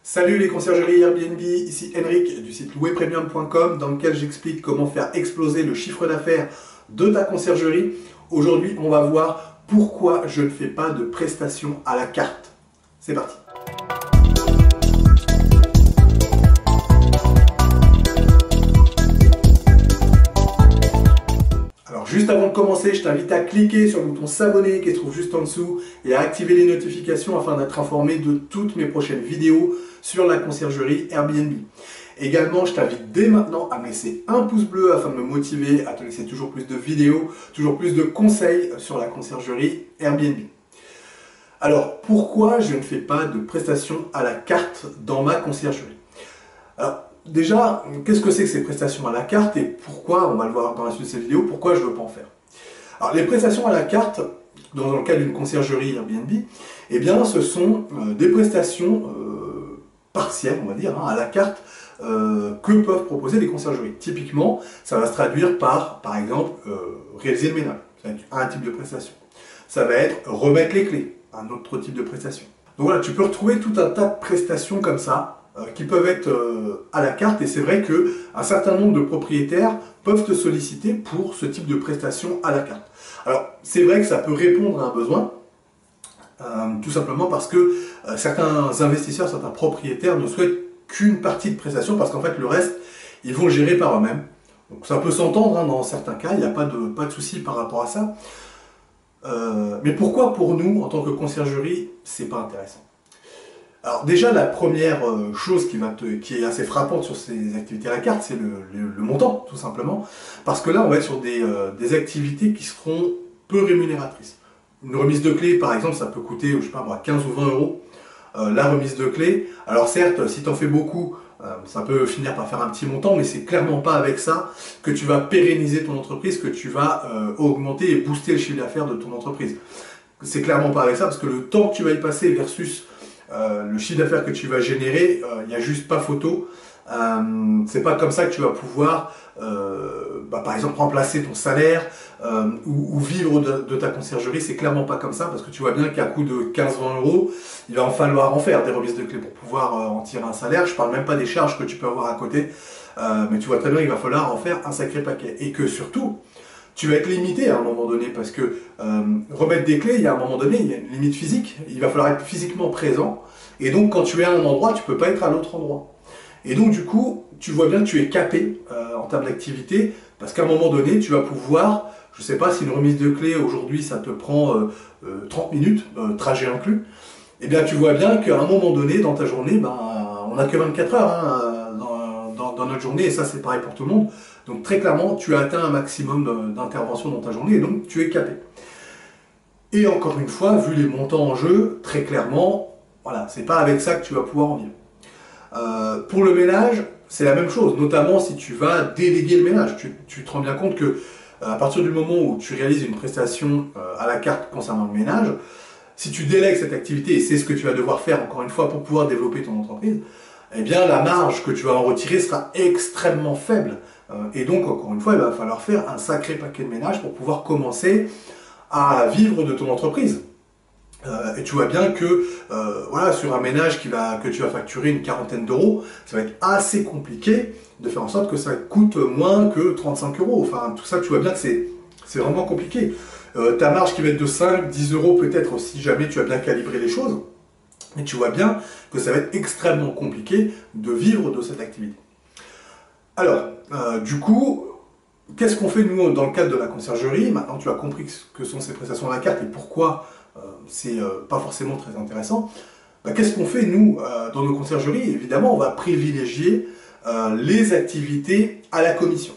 Salut les conciergeries Airbnb, ici Henrik du site louerpremium.com dans lequel j'explique comment faire exploser le chiffre d'affaires de ta conciergerie. Aujourd'hui, on va voir pourquoi je ne fais pas de prestations à la carte. C'est parti. Alors juste avant de commencer, je t'invite à cliquer sur le bouton s'abonner qui se trouve juste en dessous et à activer les notifications afin d'être informé de toutes mes prochaines vidéos sur la conciergerie Airbnb. Également, je t'invite dès maintenant à me laisser un pouce bleu afin de me motiver à te laisser toujours plus de vidéos, toujours plus de conseils sur la conciergerie Airbnb. Alors, pourquoi je ne fais pas de prestations à la carte dans ma conciergerie? Alors, déjà, qu'est-ce que c'est que ces prestations à la carte et pourquoi, on va le voir dans la suite de cette vidéo, pourquoi je ne veux pas en faire? Alors, les prestations à la carte, dans le cas d'une conciergerie Airbnb, eh bien, ce sont des prestations partielles, on va dire, à la carte, que peuvent proposer les conciergeries. Typiquement, ça va se traduire par exemple, réaliser le ménage. Ça va être un type de prestation. Ça va être remettre les clés, un autre type de prestation. Donc voilà, tu peux retrouver tout un tas de prestations comme ça, qui peuvent être à la carte, et c'est vrai qu'un certain nombre de propriétaires peuvent te solliciter pour ce type de prestation à la carte. Alors, c'est vrai que ça peut répondre à un besoin, tout simplement parce que certains investisseurs, certains propriétaires ne souhaitent qu'une partie de prestation parce qu'en fait le reste, ils vont le gérer par eux-mêmes. Donc ça peut s'entendre dans certains cas, il n'y a pas de souci par rapport à ça. Mais pourquoi pour nous, en tant que conciergerie, c'est pas intéressant? Alors déjà, la première chose qui est assez frappante sur ces activités à la carte, c'est le montant, tout simplement. Parce que là, on va être sur des activités qui seront peu rémunératrices. Une remise de clé, par exemple, ça peut coûter, je sais pas moi, 15 ou 20 euros. La remise de clé, alors certes, si tu en fais beaucoup, ça peut finir par faire un petit montant, mais c'est clairement pas avec ça que tu vas pérenniser ton entreprise, que tu vas augmenter et booster le chiffre d'affaires de ton entreprise. C'est clairement pas avec ça, parce que le temps que tu vas y passer versus le chiffre d'affaires que tu vas générer, il n'y a juste pas photo. C'est pas comme ça que tu vas pouvoir, par exemple, remplacer ton salaire ou vivre de ta conciergerie. C'est clairement pas comme ça, parce que tu vois bien qu'à coût de 15-20 euros, il va en falloir en faire des remises de clés pour pouvoir en tirer un salaire. Je parle même pas des charges que tu peux avoir à côté, mais tu vois très bien qu'il va falloir en faire un sacré paquet. Et que surtout, tu vas être limité à un moment donné, parce que remettre des clés, il y a un moment donné, il y a une limite physique, il va falloir être physiquement présent, et donc quand tu es à un endroit, tu peux pas être à l'autre endroit. Et donc du coup, tu vois bien que tu es capé en termes d'activité, parce qu'à un moment donné, tu vas pouvoir, je sais pas si une remise de clés aujourd'hui, ça te prend 30 minutes, trajet inclus, et bien tu vois bien qu'à un moment donné, dans ta journée, on n'a que 24 heures dans notre journée, et ça c'est pareil pour tout le monde. Donc très clairement, tu as atteint un maximum d'intervention dans ta journée, et donc tu es capé. Et encore une fois, vu les montants en jeu, très clairement, voilà, c'est pas avec ça que tu vas pouvoir en vivre. Pour le ménage, c'est la même chose, notamment si tu vas déléguer le ménage. Tu te rends bien compte que à partir du moment où tu réalises une prestation à la carte concernant le ménage, si tu délègues cette activité, et c'est ce que tu vas devoir faire encore une fois pour pouvoir développer ton entreprise, eh bien la marge que tu vas en retirer sera extrêmement faible. Et donc encore une fois, il va falloir faire un sacré paquet de ménage pour pouvoir commencer à vivre de ton entreprise. Et tu vois bien que voilà, sur un ménage que tu vas facturer une quarantaine d'euros, ça va être assez compliqué de faire en sorte que ça coûte moins que 35 euros. Enfin, tout ça, tu vois bien que c'est vraiment compliqué. Ta marge qui va être de 5, 10 euros peut-être si jamais tu as bien calibré les choses. Mais tu vois bien que ça va être extrêmement compliqué de vivre de cette activité. Alors, du coup, qu'est-ce qu'on fait nous dans le cadre de la conciergerie? Maintenant, tu as compris ce que sont ces prestations à la carte et pourquoi c'est pas forcément très intéressant. Qu'est-ce qu'on fait nous dans nos conciergeries? Évidemment, on va privilégier les activités à la commission.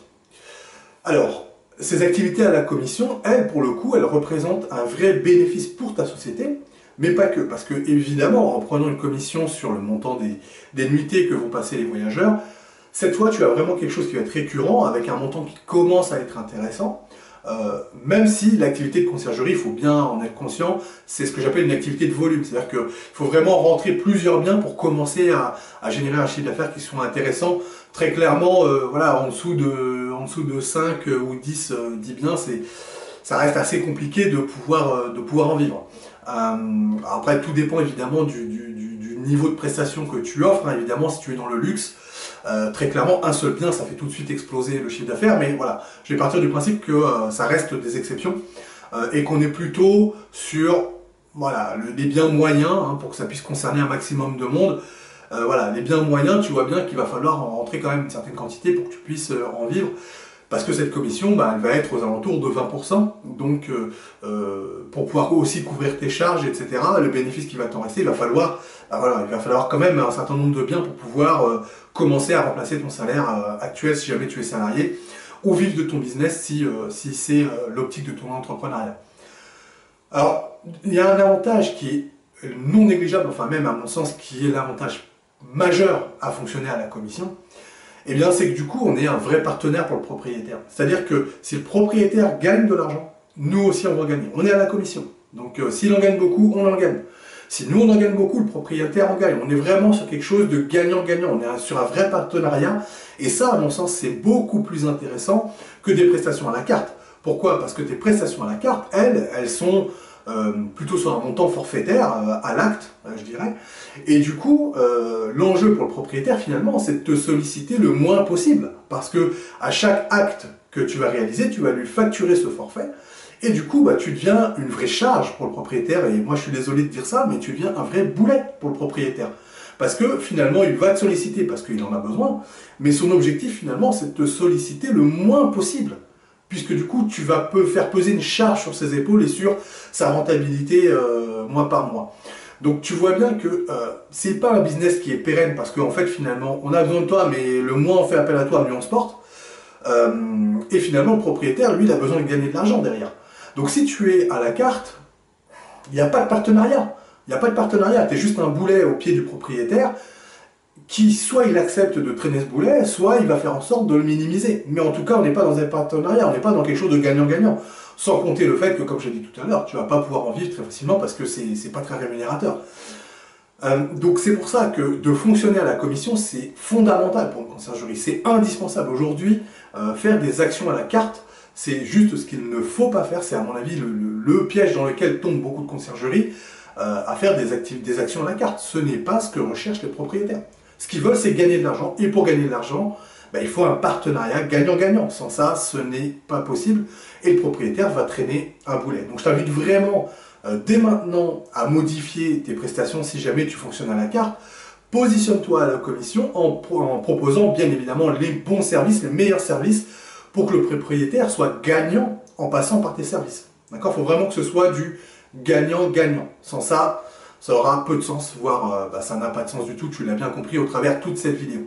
Alors, ces activités à la commission, elles, pour le coup, elles représentent un vrai bénéfice pour ta société, mais pas que, parce que évidemment, en prenant une commission sur le montant des nuitées que vont passer les voyageurs, cette fois, tu as vraiment quelque chose qui va être récurrent, avec un montant qui commence à être intéressant, même si l'activité de conciergerie, il faut bien en être conscient, c'est ce que j'appelle une activité de volume. C'est-à-dire qu'il faut vraiment rentrer plusieurs biens pour commencer à générer un chiffre d'affaires qui soit intéressant. Très clairement, voilà, en dessous de 5 ou 10 biens, ça reste assez compliqué de pouvoir en vivre. Après, tout dépend évidemment du niveau de prestation que tu offres, hein. Évidemment, si tu es dans le luxe, très clairement, un seul bien, ça fait tout de suite exploser le chiffre d'affaires, mais voilà, je vais partir du principe que ça reste des exceptions, et qu'on est plutôt sur voilà, les biens moyens, hein, pour que ça puisse concerner un maximum de monde. Voilà, les biens moyens, tu vois bien qu'il va falloir en rentrer quand même une certaine quantité pour que tu puisses en vivre. Parce que cette commission, bah, elle va être aux alentours de 20%. Donc, pour pouvoir aussi couvrir tes charges, etc., le bénéfice qui va t'en rester, il va falloir, bah, voilà, il va falloir quand même un certain nombre de biens pour pouvoir commencer à remplacer ton salaire actuel si jamais tu es salarié, ou vivre de ton business si c'est l'optique de ton entrepreneuriat. Alors, il y a un avantage qui est non négligeable, enfin même à mon sens, qui est l'avantage majeur à fonctionner à la commission. Eh bien, c'est que du coup, on est un vrai partenaire pour le propriétaire. C'est-à-dire que si le propriétaire gagne de l'argent, nous aussi on va gagner. On est à la commission. Donc, s'il en gagne beaucoup, on en gagne. Si nous on en gagne beaucoup, le propriétaire en gagne. On est vraiment sur quelque chose de gagnant-gagnant. On est sur un vrai partenariat. Et ça, à mon sens, c'est beaucoup plus intéressant que des prestations à la carte. Pourquoi? Parce que tes prestations à la carte, elles sont plutôt sur un montant forfaitaire, à l'acte, je dirais. Et du coup, l'enjeu pour le propriétaire, finalement, c'est de te solliciter le moins possible. Parce que à chaque acte que tu vas réaliser, tu vas lui facturer ce forfait. Et du coup, bah, tu deviens une vraie charge pour le propriétaire. Et moi, je suis désolé de dire ça, mais tu deviens un vrai boulet pour le propriétaire. Parce que finalement, il va te solliciter parce qu'il en a besoin. Mais son objectif, finalement, c'est de te solliciter le moins possible. Puisque du coup, tu vas faire peser une charge sur ses épaules et sur sa rentabilité mois par mois. Donc tu vois bien que c'est pas un business qui est pérenne, parce qu'en fait, finalement, on a besoin de toi, mais le moins on fait appel à toi, mieux on se porte. Et finalement, le propriétaire, lui, il a besoin de gagner de l'argent derrière. Donc si tu es à la carte, il n'y a pas de partenariat. Il n'y a pas de partenariat, tu es juste un boulet au pied du propriétaire, qui soit il accepte de traîner ce boulet, soit il va faire en sorte de le minimiser. Mais en tout cas, on n'est pas dans un partenariat, on n'est pas dans quelque chose de gagnant-gagnant. Sans compter le fait que, comme j'ai dit tout à l'heure, tu ne vas pas pouvoir en vivre très facilement parce que c'est pas très rémunérateur. Donc c'est pour ça que de fonctionner à la commission, c'est fondamental pour une conciergerie. C'est indispensable. Aujourd'hui, faire des actions à la carte, c'est juste ce qu'il ne faut pas faire. C'est à mon avis le piège dans lequel tombent beaucoup de conciergeries, à faire des actions à la carte. Ce n'est pas ce que recherchent les propriétaires. Ce qu'ils veulent, c'est gagner de l'argent. Et pour gagner de l'argent, ben, il faut un partenariat gagnant-gagnant. Sans ça, ce n'est pas possible. Et le propriétaire va traîner un boulet. Donc je t'invite vraiment, dès maintenant, à modifier tes prestations si jamais tu fonctionnes à la carte. Positionne-toi à la commission en proposant bien évidemment les bons services, les meilleurs services, pour que le propriétaire soit gagnant en passant par tes services. D'accord? Il faut vraiment que ce soit du gagnant-gagnant. Sans ça, ça aura peu de sens, voire ça n'a pas de sens du tout, tu l'as bien compris au travers de toute cette vidéo.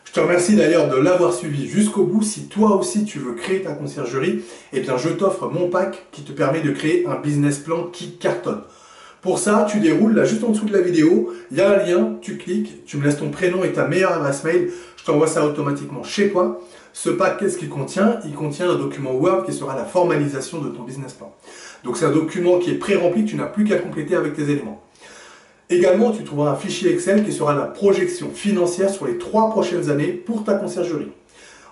Je te remercie d'ailleurs de l'avoir suivi jusqu'au bout. Si toi aussi tu veux créer ta conciergerie, eh bien je t'offre mon pack qui te permet de créer un business plan qui cartonne. Pour ça, tu déroules là juste en dessous de la vidéo, il y a un lien, tu cliques, tu me laisses ton prénom et ta meilleure adresse mail, je t'envoie ça automatiquement chez toi. Ce pack, qu'est-ce qu'il contient? Il contient un document Word qui sera la formalisation de ton business plan. Donc c'est un document qui est pré-rempli, tu n'as plus qu'à compléter avec tes éléments. Également, tu trouveras un fichier Excel qui sera la projection financière sur les 3 prochaines années pour ta conciergerie.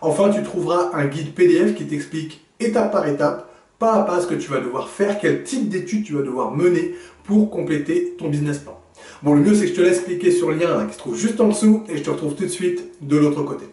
Enfin, tu trouveras un guide PDF qui t'explique étape par étape, pas à pas, ce que tu vas devoir faire, quel type d'études tu vas devoir mener pour compléter ton business plan. Bon, le mieux, c'est que je te laisse cliquer sur le lien là, qui se trouve juste en dessous et je te retrouve tout de suite de l'autre côté.